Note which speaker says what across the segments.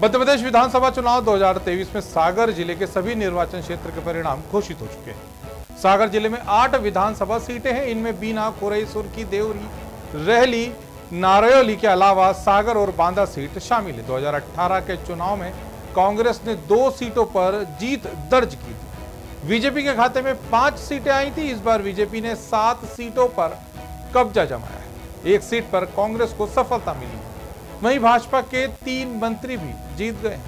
Speaker 1: मध्य प्रदेश विधानसभा चुनाव 2023 में सागर जिले के सभी निर्वाचन क्षेत्र के परिणाम घोषित हो चुके हैं। सागर जिले में 8 विधानसभा सीटें हैं। इनमें बीना, कोरई, सुरखी, देवरी, रहली, नारयोली के अलावा सागर और बांदा सीट शामिल है। 2018 के चुनाव में कांग्रेस ने 2 सीटों पर जीत दर्ज की थी। बीजेपी के खाते में 5 सीटें आई थी। इस बार बीजेपी ने 7 सीटों पर कब्जा जमाया है। 1 सीट पर कांग्रेस को सफलता मिली। वहीं भाजपा के 3 मंत्री भी जीत गए।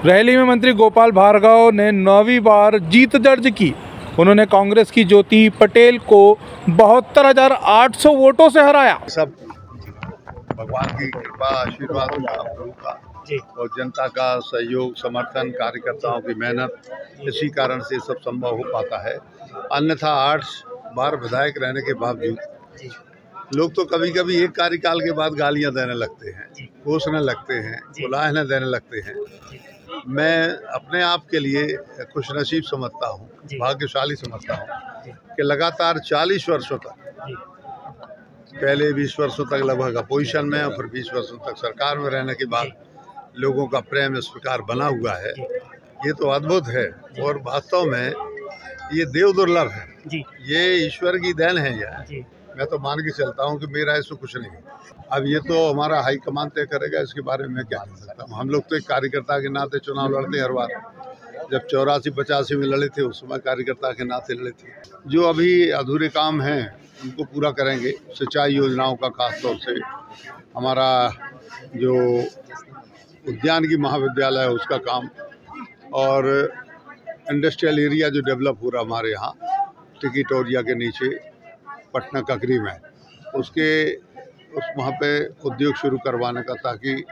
Speaker 1: रहली में मंत्री गोपाल भार्गव ने 9वीं बार जीत दर्ज की। उन्होंने कांग्रेस की ज्योति पटेल को 72,800 वोटों से हराया।
Speaker 2: सब भगवान की कृपा, आशीर्वाद का और जनता का सहयोग, समर्थन, कार्यकर्ताओं की मेहनत, इसी कारण से सब संभव हो पाता है। अन्यथा 8 बार विधायक रहने के बावजूद लोग तो कभी कभी एक कार्यकाल के बाद गालियां देने लगते हैं, कोसने लगते हैं, बुलाने देने लगते हैं। मैं अपने आप के लिए खुशनसीब समझता हूँ, भाग्यशाली समझता हूँ कि लगातार 40 वर्षों तक, पहले 20 वर्षों तक लगभग अपोजिशन में और फिर 20 वर्षों तक सरकार में रहने के बाद लोगों का प्रेम इस प्रकार बना हुआ है। ये तो अद्भुत है और वास्तव में ये देव दुर्लभ है, ये ईश्वर की देन है। यह मैं तो मान के चलता हूँ कि मेरा इससे कुछ नहीं। अब ये तो हमारा हाईकमान तय करेगा, इसके बारे में क्या कह सकता हूँ। हम लोग तो एक कार्यकर्ता के नाते चुनाव लड़ते हर बार। जब 84-85 में लड़े थे उस समय कार्यकर्ता के नाते लड़े थे। जो अभी अधूरे काम हैं उनको पूरा करेंगे। सिंचाई योजनाओं का खासतौर से, हमारा जो उद्यान की महाविद्यालय है उसका काम, और इंडस्ट्रियल एरिया जो डेवलप हो रहा हमारे यहाँ टिकिटोरिया के नीचे पटना ककरी में, वहाँ पे उद्योग शुरू करवाने का, ताकि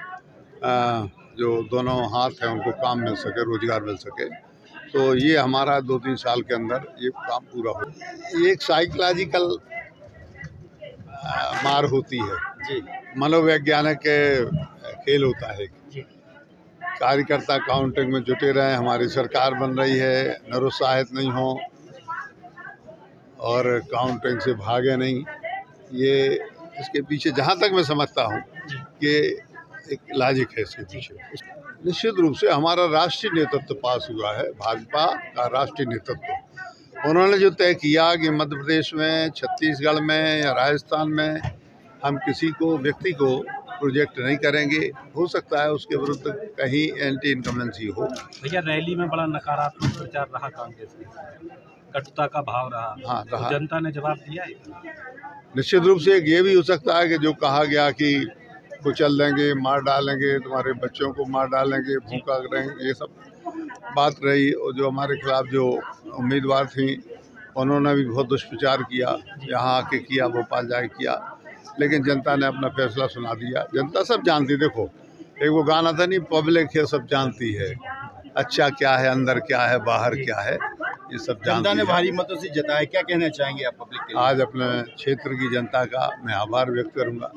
Speaker 2: जो दोनों हाथ हैं उनको काम मिल सके, रोजगार मिल सके। तो ये हमारा 2-3 साल के अंदर ये काम पूरा हो। ये एक साइकोलॉजिकल मार होती है, मनोवैज्ञानिक खेल होता है। कार्यकर्ता काउंटिंग में जुटे रहे, हमारी सरकार बन रही है, निरुत्साहित नहीं हो और काउंटिंग से भागे नहीं। ये इसके पीछे जहाँ तक मैं समझता हूँ कि एक लॉजिक है इसके पीछे। निश्चित रूप से हमारा राष्ट्रीय नेतृत्व पास हुआ है, भाजपा का राष्ट्रीय नेतृत्व। उन्होंने जो तय किया कि मध्य प्रदेश में, छत्तीसगढ़ में या राजस्थान में हम किसी को, व्यक्ति को प्रोजेक्ट नहीं करेंगे। हो सकता है उसके विरुद्ध कहीं एंटी इनकम्बेंसी हो।
Speaker 3: भैया रैली में बड़ा नकारात्मक प्रचार रहा कांग्रेस का, कटुता का भाव रहा।
Speaker 2: हाँ, रहा।
Speaker 3: तो जनता ने जवाब दिया है।
Speaker 2: निश्चित रूप से ये भी हो सकता है कि जो कहा गया कि कुचल देंगे, मार डालेंगे, तुम्हारे बच्चों को मार डालेंगे, भूखा करेंगे, ये सब बात रही। और जो हमारे खिलाफ जो उम्मीदवार थी उन्होंने भी बहुत दुष्प्रचार किया, यहाँ आके किया, भोपाल जाके किया, लेकिन जनता ने अपना फैसला सुना दिया। जनता सब जानती, देखो एक वो गाना था नहीं, पब्लिक है सब जानती है, अच्छा क्या है, अंदर क्या है, बाहर क्या है, ये सब
Speaker 4: जनता ने भारी मतों से जताया। क्या कहना चाहेंगे आप पब्लिक के लिए?
Speaker 2: आज अपने क्षेत्र की जनता का मैं आभार व्यक्त करूंगा।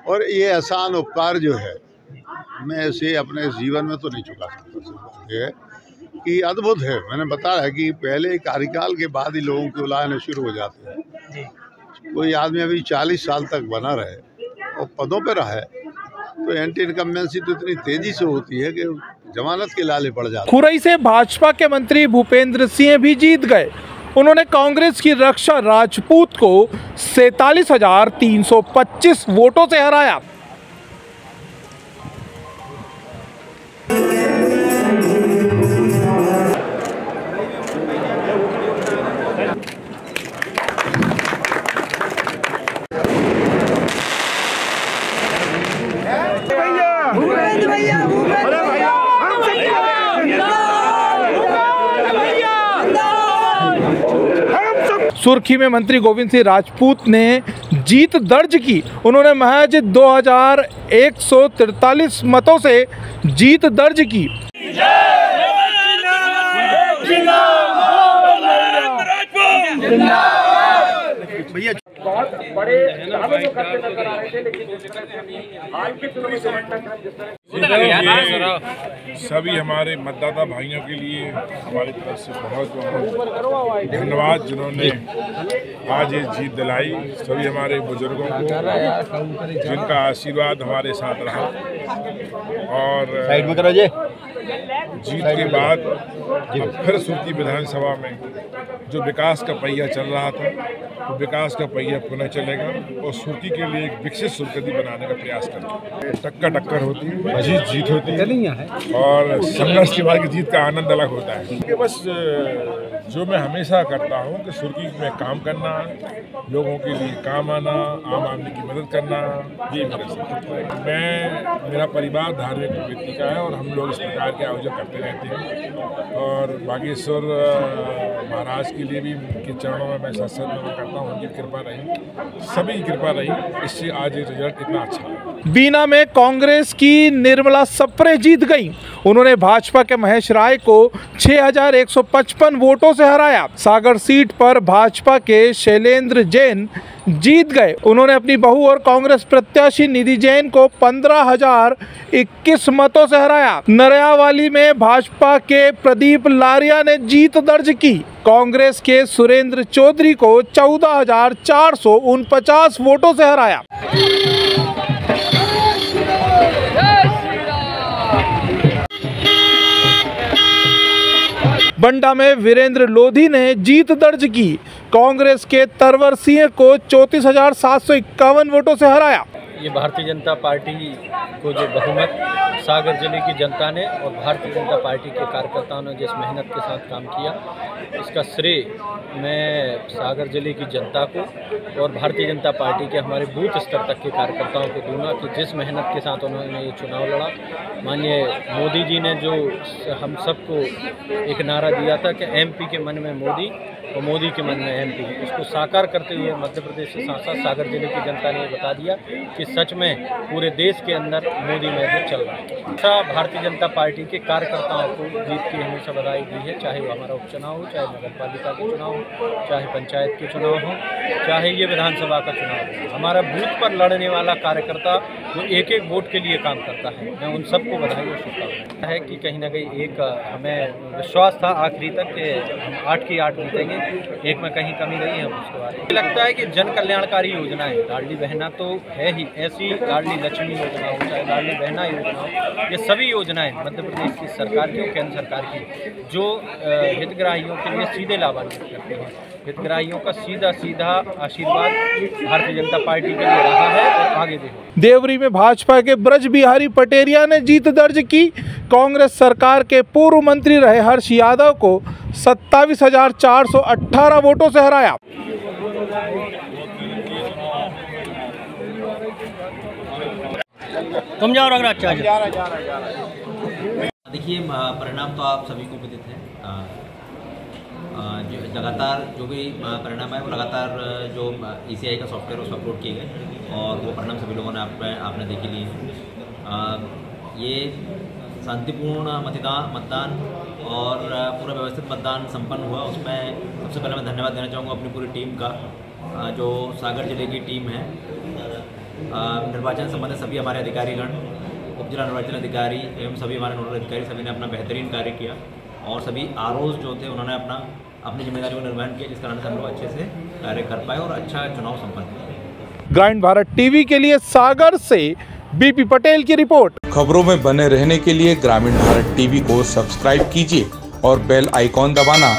Speaker 2: और ये एहसान उपकार जो है मैं इसे अपने जीवन में तो नहीं चुका सकता। ये कि अद्भुत है। मैंने बताया है कि पहले कार्यकाल के बाद ही लोगों के उलाहने शुरू हो जाते हैं। कोई आदमी अभी 40 साल तक बना रहे और पदों पर रहा है तो एंटी इनकम्बेंसी तो इतनी तेजी से होती है कि जमानत के लाले पड़ जाते।
Speaker 1: खुरई से भाजपा के मंत्री भूपेंद्र सिंह भी जीत गए। उन्होंने कांग्रेस की रक्षा राजपूत को 47,325 वोटों से हराया। सुर्खी में मंत्री गोविंद सिंह राजपूत ने जीत दर्ज की। उन्होंने महज 2,143 मतों से जीत दर्ज की।
Speaker 4: चलिए।
Speaker 5: बहुत बड़े दावे जो करते नजर आ रहे थे, लेकिन जिस तरह से हाल के चुनाव में जिस तरह
Speaker 6: सभी हमारे मतदाता भाइयों के लिए हमारी तरफ से बहुत बहुत धन्यवाद, जिन्होंने आज ये जीत दिलाई। सभी हमारे बुजुर्गों को जिनका आशीर्वाद हमारे साथ रहा, और
Speaker 4: साइड में करो जी।
Speaker 6: जीत के बाद अब फिर सुरती विधानसभा में जो विकास का पहिया चल रहा था, तो विकास का पहिया पुनः चलेगा और सुरती के लिए एक विकसित सुरती बनाने का प्रयास करेंगे। टक्कर होती है, जीत होती है, और संघर्ष के बाद की जीत का आनंद अलग होता है। क्योंकि बस जो मैं हमेशा करता हूँ कि सुरती में काम करना, लोगों के लिए काम आना, आम आदमी की मदद करना, ये मेरा सपना है। मेरा परिवार धार्मिक प्रवृत्ति का है और हम लोग इस प्रकार के आयोजन करते रहते हैं, और बागेश्वर महाराज के लिए भी उनके चरणों में मैं सत्संग में करता हूँ, उनकी कृपा रही, सभी की कृपा रही, इससे आज ये रिजल्ट इतना अच्छा है।
Speaker 1: बीना में कांग्रेस की निर्मला सप्रे जीत गई। उन्होंने भाजपा के महेश राय को 6155 वोटों से हराया। सागर सीट पर भाजपा के शैलेंद्र जैन जीत गए। उन्होंने अपनी बहू और कांग्रेस प्रत्याशी निधि जैन को 15,021 मतों से हराया। नरयावाली में भाजपा के प्रदीप लारिया ने जीत दर्ज की। कांग्रेस के सुरेंद्र चौधरी को 14,449 वोटों से हराया। बंडा में वीरेंद्र लोधी ने जीत दर्ज की। कांग्रेस के तरवर सिंह को 34,751 वोटों से हराया।
Speaker 7: ये भारतीय जनता पार्टी को जो बहुमत सागर जिले की जनता ने और भारतीय जनता पार्टी के कार्यकर्ताओं ने जिस मेहनत के साथ काम किया, इसका श्रेय मैं सागर जिले की जनता को और भारतीय जनता पार्टी के हमारे बूथ स्तर तक के कार्यकर्ताओं को दूंगा कि जिस मेहनत के साथ उन्होंने ये चुनाव लड़ा। माननीय मोदी जी ने जो हम सबको एक नारा दिया था कि एमपी के मन में मोदी और मोदी के मन में एमपी, इसको साकार करते हुए मध्य प्रदेश के साथ साथ सागर जिले की जनता ने बता दिया कि सच में पूरे देश के अंदर मोदी मैजिक चल रहा है। अच्छा, भारतीय जनता पार्टी के कार्यकर्ताओं को जीत की हमेशा बधाई दी है, चाहे वो हमारा उपचुनाव हो, चाहे नगर पालिका के चुनाव हो, चाहे पंचायत के चुनाव हो, चाहे ये विधानसभा का चुनाव हो। हमारा बूथ पर लड़ने वाला कार्यकर्ता जो एक एक वोट के लिए काम करता है, मैं उन सबको बधाई और शुभकामनाएं है कि कहीं ना कहीं एक हमें विश्वास था आखिरी तक कि हम 8 की 8 जीतेंगे, एक में कहीं कमी रही है उसके बारे में। लगता है कि जन कल्याणकारी योजनाएं, लाडली बहना तो है ही, ऐसी लाडली लक्ष्मी योजना हो, चाहे लाडली बहना योजना हो, ये सभी योजनाएं मध्य प्रदेश की सरकार की और केंद्र सरकार की जो हितग्राहियों के लिए सीधे लाभान्वित करते हैं। हितग्राहियों का सीधा सीधा आशीर्वाद भारतीय जनता पार्टी के लिए रहा है और आगे भी होगा।
Speaker 1: देवरी में भाजपा के ब्रज बिहारी पटेरिया ने जीत दर्ज की। कांग्रेस सरकार के पूर्व मंत्री रहे हर्ष यादव को 27,418 वोटों से हराया।
Speaker 7: तुम जाओ रघुराज चाचा।
Speaker 8: देखिए, परिणाम तो आप सभी को विदित है। जो लगातार जो भी परिणाम है वो लगातार जो ECI का सॉफ्टवेयर उसको अपलोड किए गए और वो परिणाम सभी लोगों ने आपने देख लिए हैं। ये शांतिपूर्ण मतदान और पूरा व्यवस्थित मतदान संपन्न हुआ। उसमें सबसे पहले मैं धन्यवाद देना चाहूँगा अपनी पूरी टीम का, जो सागर जिले की टीम है। निर्वाचन संबंधित सभी हमारे अधिकारीगण, उप जिला निर्वाचन अधिकारी एवं सभी हमारे नोडल अधिकारी, सभी ने अपना बेहतरीन कार्य किया और सभी ROs जो थे उन्होंने अपनी जिम्मेदारी को निर्वहन किया, जिस कारण से हम लोग अच्छे से कार्य कर पाए और अच्छा चुनाव संपन्न किया।
Speaker 1: ग्रामीण भारत टीवी के लिए सागर से BP पटेल की रिपोर्ट।
Speaker 9: खबरों में बने रहने के लिए ग्रामीण भारत टीवी को सब्सक्राइब कीजिए और बेल आइकॉन दबाना